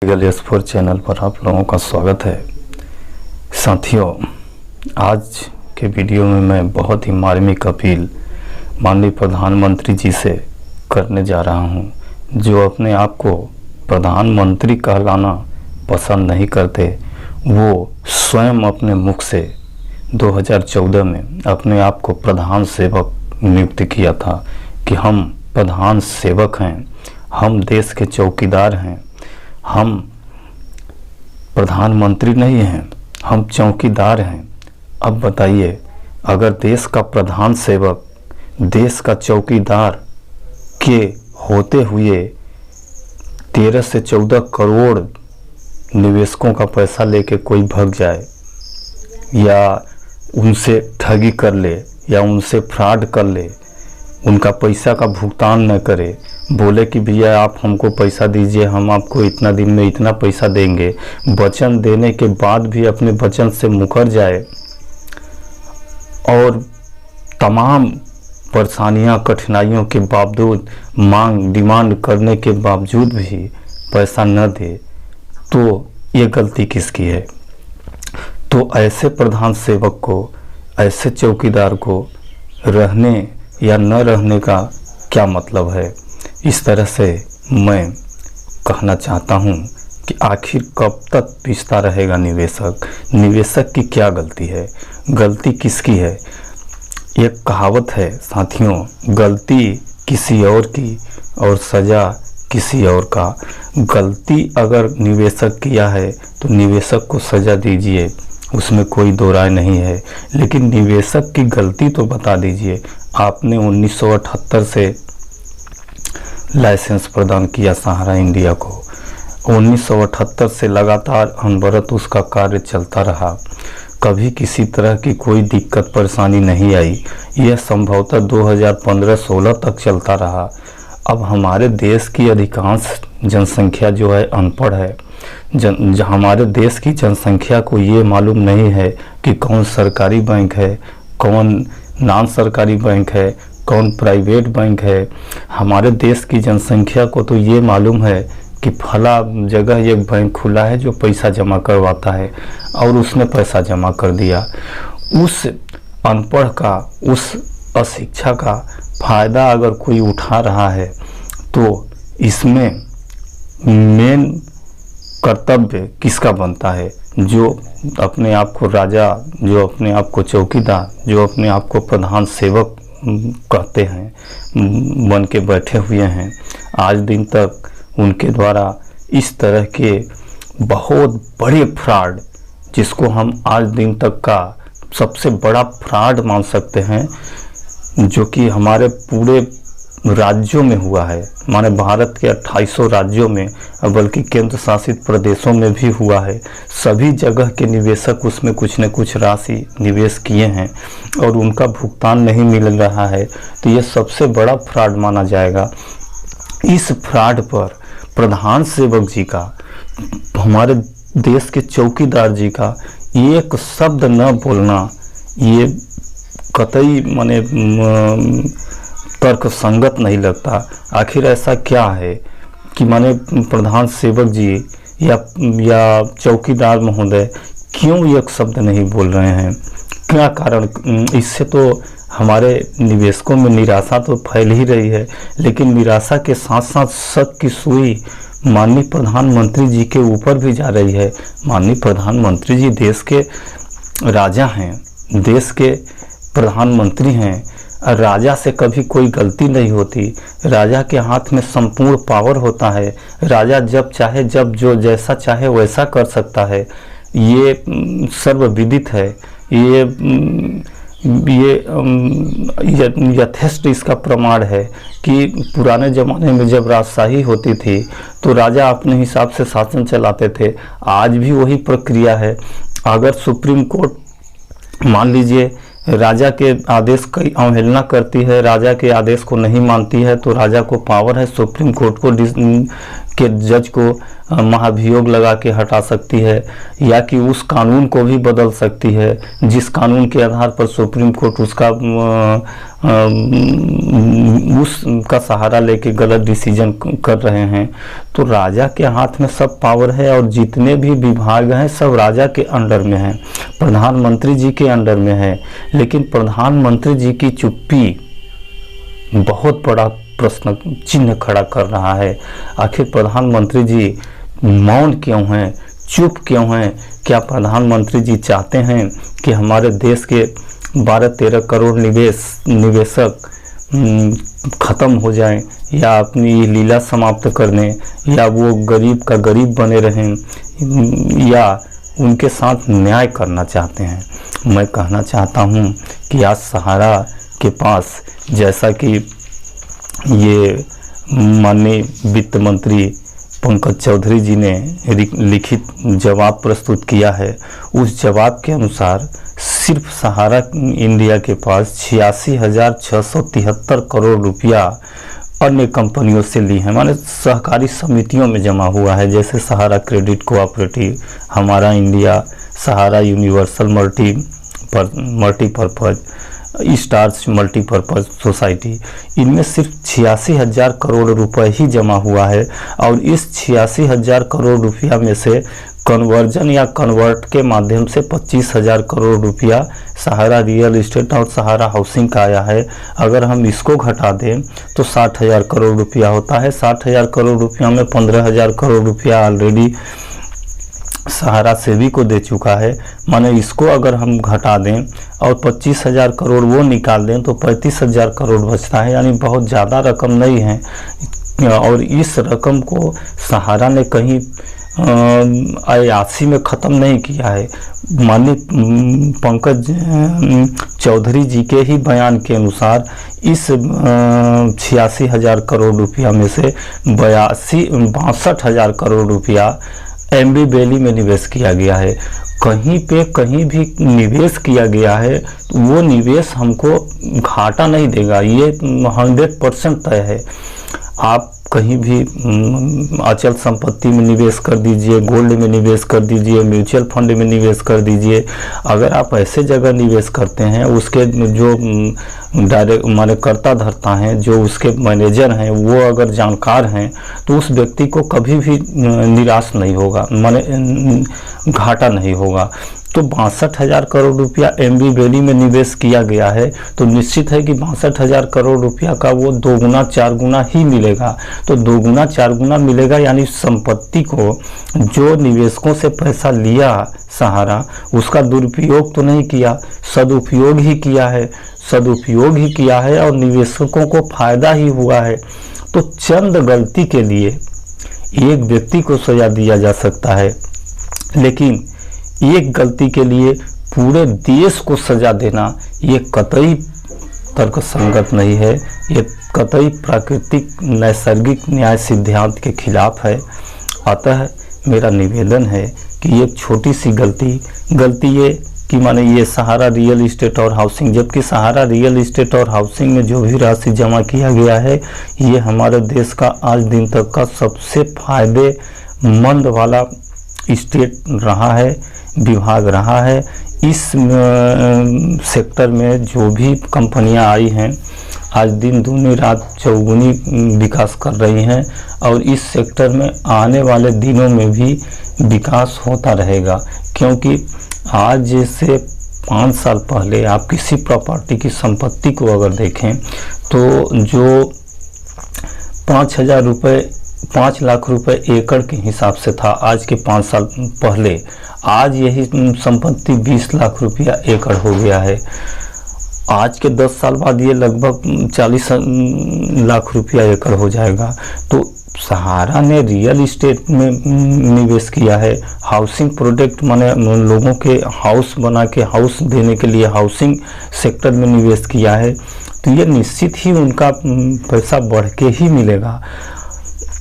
Serial S4 channel पर आप लोगों का स्वागत है। साथियों, आज के वीडियो में मैं बहुत ही मार्मिक अपील माननीय प्रधानमंत्री जी से करने जा रहा हूं, जो अपने आप को प्रधानमंत्री कहलाना पसंद नहीं करते। वो स्वयं अपने मुख से 2014 में अपने आप को प्रधान सेवक नियुक्त किया था कि हम प्रधान सेवक हैं, हम देश के चौकीदार हैं, हम प्रधानमंत्री नहीं हैं, हम चौकीदार हैं। अब बताइए, अगर देश का प्रधान सेवक, देश का चौकीदार के होते हुए 13 से 14 करोड़ निवेशकों का पैसा लेके कोई भाग जाए या उनसे ठगी कर ले या उनसे फ्रॉड कर ले, उनका पैसा का भुगतान न करे, बोले कि भैया आप हमको पैसा दीजिए, हम आपको इतना दिन में इतना पैसा देंगे, वचन देने के बाद भी अपने वचन से मुकर जाए और तमाम परेशानियां कठिनाइयों के बावजूद, डिमांड करने के बावजूद भी पैसा न दे, तो ये गलती किसकी है? तो ऐसे प्रधान सेवक को, ऐसे चौकीदार को रहने या न रहने का क्या मतलब है? इस तरह से मैं कहना चाहता हूं कि आखिर कब तक पिसता रहेगा निवेशक? निवेशक की क्या गलती है? गलती किसकी है? एक कहावत है साथियों, गलती किसी और की और सजा किसी और का। गलती अगर निवेशक किया है तो निवेशक को सजा दीजिए, उसमें कोई दो राय नहीं है, लेकिन निवेशक की गलती तो बता दीजिए। आपने 1978 से लाइसेंस प्रदान किया सहारा इंडिया को, 1978 से लगातार अनवरत उसका कार्य चलता रहा, कभी किसी तरह की कोई दिक्कत परेशानी नहीं आई। यह संभवतः 2015-16 तक चलता रहा। अब हमारे देश की अधिकांश जनसंख्या जो है अनपढ़ है। हमारे देश की जनसंख्या को ये मालूम नहीं है कि कौन सरकारी बैंक है, कौन नॉन सरकारी बैंक है, कौन प्राइवेट बैंक है। हमारे देश की जनसंख्या को तो ये मालूम है कि फला जगह एक बैंक खुला है जो पैसा जमा करवाता है और उसने पैसा जमा कर दिया। उस अनपढ़ का, उस अशिक्षा का फायदा अगर कोई उठा रहा है तो इसमें मेन कर्तव्य किसका बनता है? जो अपने आप को राजा, जो अपने आप को चौकीदार, जो अपने आप को प्रधान सेवक कहते हैं, बन के बैठे हुए हैं। आज दिन तक उनके द्वारा इस तरह के बहुत बड़े फ्रॉड, जिसको हम आज दिन तक का सबसे बड़ा फ्रॉड मान सकते हैं, जो कि हमारे पूरे राज्यों में हुआ है, माने भारत के 2800 राज्यों में, बल्कि केंद्र शासित प्रदेशों में भी हुआ है। सभी जगह के निवेशक उसमें कुछ न कुछ राशि निवेश किए हैं और उनका भुगतान नहीं मिल रहा है, तो ये सबसे बड़ा फ्रॉड माना जाएगा। इस फ्रॉड पर प्रधान सेवक जी का, हमारे देश के चौकीदार जी का एक शब्द न बोलना, ये कतई माने तर्क संगत नहीं लगता। आखिर ऐसा क्या है कि माने प्रधान सेवक जी या चौकीदार महोदय क्यों एक शब्द नहीं बोल रहे हैं? क्या कारण? इससे तो हमारे निवेशकों में निराशा तो फैल ही रही है, लेकिन निराशा के साथ साथ शक की सुई माननीय प्रधानमंत्री जी के ऊपर भी जा रही है। माननीय प्रधानमंत्री जी देश के राजा हैं, देश के प्रधानमंत्री हैं। राजा से कभी कोई गलती नहीं होती। राजा के हाथ में संपूर्ण पावर होता है। राजा जब चाहे, जब जो जैसा चाहे वैसा कर सकता है। ये सर्वविदित है। ये यथेष्ट इसका प्रमाण है कि पुराने ज़माने में जब राजशाही होती थी तो राजा अपने हिसाब से शासन चलाते थे। आज भी वही प्रक्रिया है। अगर सुप्रीम कोर्ट मान लीजिए राजा के आदेश की अवहेलना करती है, राजा के आदेश को नहीं मानती है, तो राजा को पावर है सुप्रीम कोर्ट को के जज को महाभियोग लगा के हटा सकती है, या कि उस कानून को भी बदल सकती है जिस कानून के आधार पर सुप्रीम कोर्ट उसका सहारा लेके गलत डिसीजन कर रहे हैं। तो राजा के हाथ में सब पावर है और जितने भी विभाग हैं सब राजा के अंडर में हैं, प्रधानमंत्री जी के अंडर में है। लेकिन प्रधानमंत्री जी की चुप्पी बहुत बड़ा प्रश्न चिन्ह खड़ा कर रहा है। आखिर प्रधानमंत्री जी मौन क्यों हैं, चुप क्यों हैं? क्या प्रधानमंत्री जी चाहते हैं कि हमारे देश के 12-13 करोड़ निवेशक ख़त्म हो जाएं, या अपनी लीला समाप्त कर दें, या वो गरीब का गरीब बने रहें, या उनके साथ न्याय करना चाहते हैं? मैं कहना चाहता हूं कि आज सहारा के पास, जैसा कि ये माननीय वित्त मंत्री पंकज चौधरी जी ने लिखित जवाब प्रस्तुत किया है, उस जवाब के अनुसार सिर्फ सहारा इंडिया के पास 86,673 करोड़ रुपया अन्य कंपनियों से ली है, माने सहकारी समितियों में जमा हुआ है, जैसे सहारा क्रेडिट कोऑपरेटिव, हमारा India, Sahara universal multipurpose, stars multipurpose society. इनमें सिर्फ 86,000 करोड़ रुपए ही जमा हुआ है, और इस 86,000 करोड़ रुपया में से कन्वर्जन या कन्वर्ट के माध्यम से 25,000 करोड़ रुपया सहारा रियल एस्टेट और सहारा हाउसिंग का आया है। अगर हम इसको घटा दें तो 60,000 करोड़ रुपया होता है। 60,000 करोड़ रुपया में 15,000 करोड़ रुपया ऑलरेडी सहारा सेवी को दे चुका है। माने इसको अगर हम घटा दें और 25,000 करोड़ वो निकाल दें तो 35,000 करोड़ बचता है, यानी बहुत ज़्यादा रकम नहीं है। और इस रकम को सहारा ने कहीं अयासी में ख़त्म नहीं किया है। माननीय पंकज चौधरी जी के ही बयान के अनुसार इस 86,000 करोड़ रुपया में से 62,000 करोड़ रुपया एमबी वैली में निवेश किया गया है। कहीं पे कहीं भी निवेश किया गया है तो वो निवेश हमको घाटा नहीं देगा, ये 100% तय है। आप कहीं भी अचल संपत्ति में निवेश कर दीजिए, गोल्ड में निवेश कर दीजिए, म्यूचुअल फंड में निवेश कर दीजिए। अगर आप ऐसे जगह निवेश करते हैं, उसके जो डायरेक्ट माने कर्ता धर्ता हैं, जो उसके मैनेजर हैं, वो अगर जानकार हैं तो उस व्यक्ति को कभी भी निराश नहीं होगा, माने घाटा नहीं होगा। तो 62,000 करोड़ रुपया एमबी वैली में निवेश किया गया है, तो निश्चित है कि 62,000 करोड़ रुपया का वो 2 गुना 4 गुना ही मिलेगा। तो 2 गुना 4 गुना मिलेगा, यानी संपत्ति को जो निवेशकों से पैसा लिया सहारा, उसका दुरुपयोग तो नहीं किया, सदुपयोग ही किया है। सदुपयोग ही किया है और निवेशकों को फायदा ही हुआ है। तो चंद गलती के लिए एक व्यक्ति को सजा दिया जा सकता है, लेकिन एक गलती के लिए पूरे देश को सजा देना ये कतई तर्कसंगत नहीं है, ये कतई प्राकृतिक नैसर्गिक न्याय सिद्धांत के खिलाफ है। अतः मेरा निवेदन है कि एक छोटी सी गलती ये कि माने ये सहारा रियल एस्टेट और हाउसिंग, जबकि सहारा रियल एस्टेट और हाउसिंग में जो भी राशि जमा किया गया है ये हमारे देश का आज दिन तक का सबसे फायदेमंद वाला स्टेट रहा है, विभाग रहा है। इस सेक्टर में जो भी कंपनियां आई हैं आज दिन दूनी रात चौगुनी विकास कर रही हैं, और इस सेक्टर में आने वाले दिनों में भी विकास होता रहेगा। क्योंकि आज से 5 साल पहले आप किसी प्रॉपर्टी की संपत्ति को अगर देखें तो जो 5 लाख रुपए एकड़ के हिसाब से था आज के 5 साल पहले, आज यही संपत्ति 20 लाख रुपया एकड़ हो गया है। आज के 10 साल बाद ये लगभग 40 लाख रुपया एकड़ हो जाएगा। तो सहारा ने रियल एस्टेट में निवेश किया है, हाउसिंग प्रोडक्ट माने लोगों के हाउस बना के हाउस देने के लिए हाउसिंग सेक्टर में निवेश किया है, तो ये निश्चित ही उनका पैसा बढ़ के ही मिलेगा।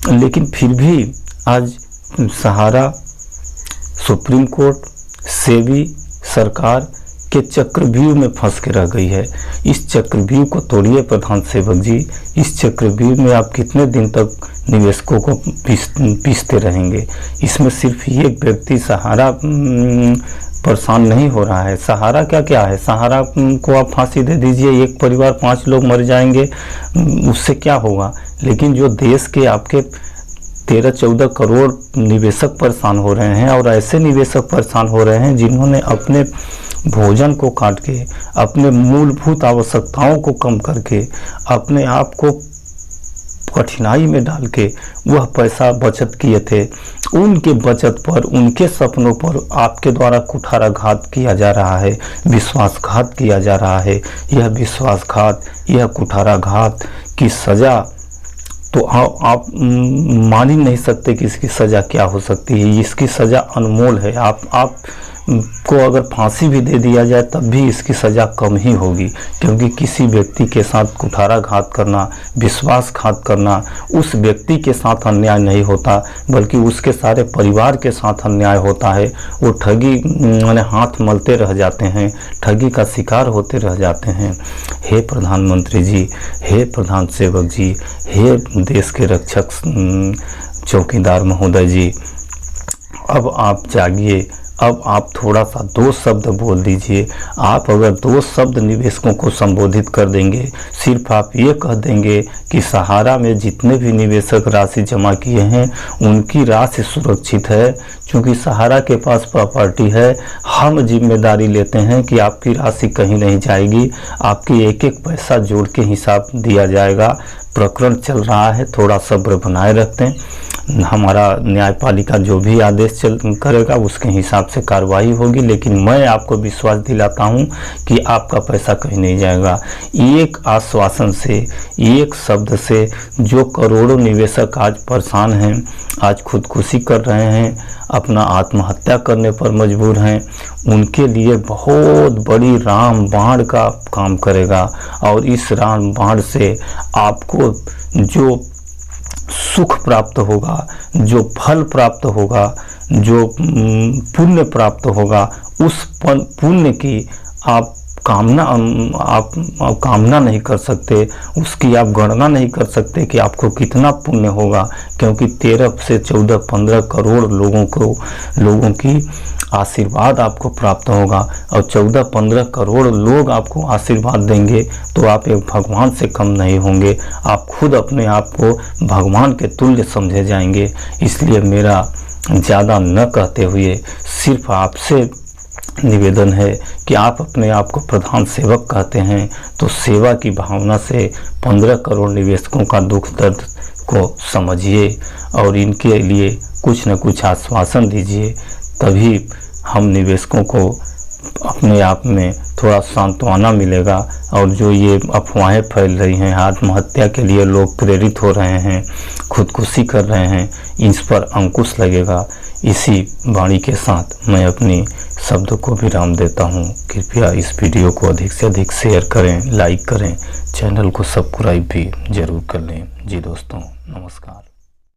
लेकिन फिर भी आज सहारा, सुप्रीम कोर्ट, सेबी, सरकार के चक्रव्यूह में फंस के रह गई है। इस चक्रव्यूह को तोड़िए प्रधान सेवक जी। इस चक्रव्यूह में आप कितने दिन तक निवेशकों को पीसते रहेंगे। इसमें सिर्फ एक व्यक्ति सहारा परेशान नहीं हो रहा है। सहारा क्या है, सहारा को आप फांसी दे दीजिए, एक परिवार 5 लोग मर जाएंगे, उससे क्या होगा। लेकिन जो देश के आपके 13-14 करोड़ निवेशक परेशान हो रहे हैं, और ऐसे निवेशक परेशान हो रहे हैं जिन्होंने अपने भोजन को काट के, अपने मूलभूत आवश्यकताओं को कम करके, अपने आप को कठिनाई में डाल के वह पैसा बचत किए थे, उनके बचत पर, उनके सपनों पर आपके द्वारा कुठाराघात किया जा रहा है, विश्वासघात किया जा रहा है। यह विश्वासघात, यह कुठाराघात की सज़ा तो आप मान ही नहीं सकते कि इसकी सज़ा क्या हो सकती है। इसकी सज़ा अनमोल है। आप को अगर फांसी भी दे दिया जाए तब भी इसकी सज़ा कम ही होगी, क्योंकि किसी व्यक्ति के साथ कुठाराघात करना, विश्वासघात करना, उस व्यक्ति के साथ अन्याय नहीं होता बल्कि उसके सारे परिवार के साथ अन्याय होता है। वो ठगी माने हाथ मलते रह जाते हैं, ठगी का शिकार होते रह जाते हैं। हे प्रधानमंत्री जी, हे प्रधान सेवक जी, हे देश के रक्षक चौकीदार महोदय जी, अब आप जागिए। अब आप थोड़ा सा 2 शब्द बोल दीजिए। आप अगर 2 शब्द निवेशकों को संबोधित कर देंगे, सिर्फ आप ये कह देंगे कि सहारा में जितने भी निवेशक राशि जमा किए हैं उनकी राशि सुरक्षित है, क्योंकि सहारा के पास प्रॉपर्टी है। हम जिम्मेदारी लेते हैं कि आपकी राशि कहीं नहीं जाएगी, आपकी एक एक पैसा जोड़ के हिसाब दिया जाएगा। प्रकरण चल रहा है, थोड़ा सब्र बनाए रखते हैं। हमारा न्यायपालिका जो भी आदेश करेगा उसके हिसाब से कार्रवाई होगी, लेकिन मैं आपको विश्वास दिलाता हूं कि आपका पैसा कहीं नहीं जाएगा। एक आश्वासन से, एक शब्द से जो करोड़ों निवेशक आज परेशान हैं, आज खुदकुशी कर रहे हैं, अपना आत्महत्या करने पर मजबूर हैं, उनके लिए बहुत बड़ी रामबाण का काम करेगा। और इस रामबाण से आपको जो सुख प्राप्त होगा, जो फल प्राप्त होगा, जो पुण्य प्राप्त होगा, उस पुण्य की आप कामना नहीं कर सकते, उसकी आप गणना नहीं कर सकते कि आपको कितना पुण्य होगा, क्योंकि 13 से 14, 15 करोड़ लोगों की आशीर्वाद आपको प्राप्त होगा। और 14-15 करोड़ लोग आपको आशीर्वाद देंगे तो आप एक भगवान से कम नहीं होंगे। आप खुद अपने आप को भगवान के तुल्य समझे जाएंगे। इसलिए मेरा ज़्यादा न कहते हुए सिर्फ आपसे निवेदन है कि आप अपने आप को प्रधान सेवक कहते हैं तो सेवा की भावना से 15 करोड़ निवेशकों का दुख दर्द को समझिए और इनके लिए कुछ न कुछ आश्वासन दीजिए। तभी हम निवेशकों को अपने आप में थोड़ा सांत्वना मिलेगा। और जो ये अफवाहें फैल रही हैं, आत्महत्या के लिए लोग प्रेरित हो रहे हैं, खुदकुशी कर रहे हैं, इस पर अंकुश लगेगा। इसी वाणी के साथ मैं अपनी शब्द को विराम देता हूँ। कृपया इस वीडियो को अधिक से अधिक शेयर करें, लाइक करें, चैनल को सब्सक्राइब भी जरूर कर लें। जी दोस्तों, नमस्कार।